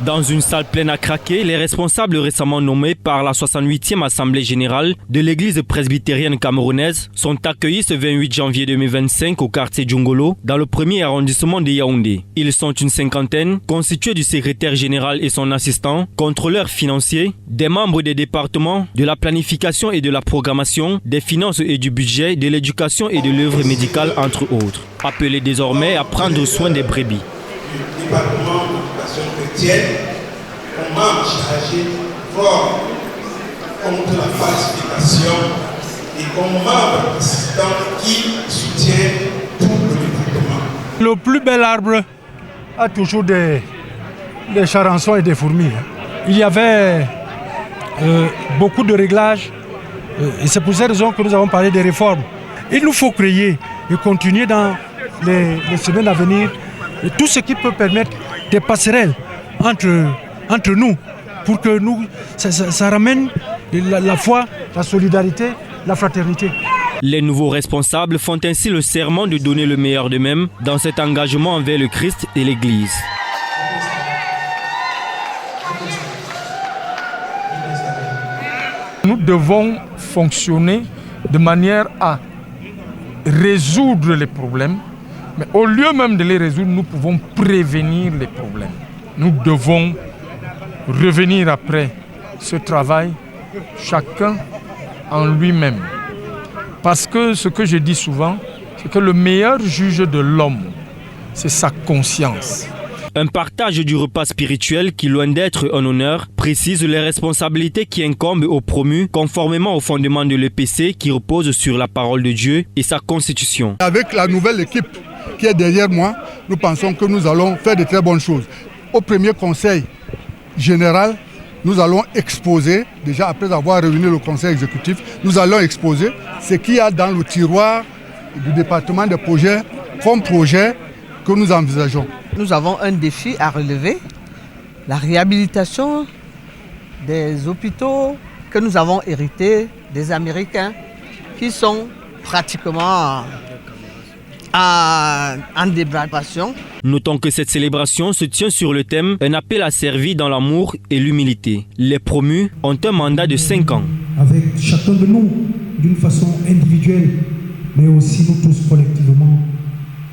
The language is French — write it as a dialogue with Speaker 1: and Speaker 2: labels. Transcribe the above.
Speaker 1: Dans une salle pleine à craquer, les responsables récemment nommés par la 68e Assemblée Générale de l'Église presbytérienne camerounaise sont accueillis ce 28 janvier 2025 au quartier Djongolo, dans le premier arrondissement de Yaoundé. Ils sont une cinquantaine, constitués du secrétaire général et son assistant, contrôleurs financiers, des membres des départements de la planification et de la programmation, des finances et du budget, de l'éducation et de l'œuvre médicale, entre autres. Appelés désormais à prendre soin des brebis.
Speaker 2: Département de l'éducation chrétienne, comme membre chargé fort contre la falsification et comme membre assistant qui soutient tout le département.
Speaker 3: Le plus bel arbre a toujours des charançons et des fourmis. Il y avait beaucoup de réglages et c'est pour cette raison que nous avons parlé des réformes. Il nous faut créer et continuer dans les semaines à venir et tout ce qui peut permettre des passerelles entre nous pour que ça ramène la foi, la solidarité, la fraternité.
Speaker 1: Les nouveaux responsables font ainsi le serment de donner le meilleur d'eux-mêmes dans cet engagement envers le Christ et l'Église.
Speaker 3: Nous devons fonctionner de manière à résoudre les problèmes. Mais au lieu même de les résoudre, nous pouvons prévenir les problèmes. Nous devons revenir après ce travail, chacun en lui-même. Parce que ce que je dis souvent, c'est que le meilleur juge de l'homme, c'est sa conscience.
Speaker 1: Un partage du repas spirituel qui, loin d'être un honneur, précise les responsabilités qui incombent aux promus conformément au fondement de l'EPC qui repose sur la parole de Dieu et sa constitution.
Speaker 4: Avec la nouvelle équipe qui est derrière moi, nous pensons que nous allons faire de très bonnes choses. Au premier conseil général, nous allons exposer, déjà après avoir réuni le conseil exécutif, nous allons exposer ce qu'il y a dans le tiroir du département des projets comme projet que nous envisageons.
Speaker 5: Nous avons un défi à relever, la réhabilitation des hôpitaux que nous avons hérités des Américains qui sont pratiquement en dégradation.
Speaker 1: Notons que cette célébration se tient sur le thème « Un appel à servir dans l'amour et l'humilité ». Les promus ont un mandat de 5 ans.
Speaker 6: Avec chacun de nous, d'une façon individuelle, mais aussi nous tous collectivement,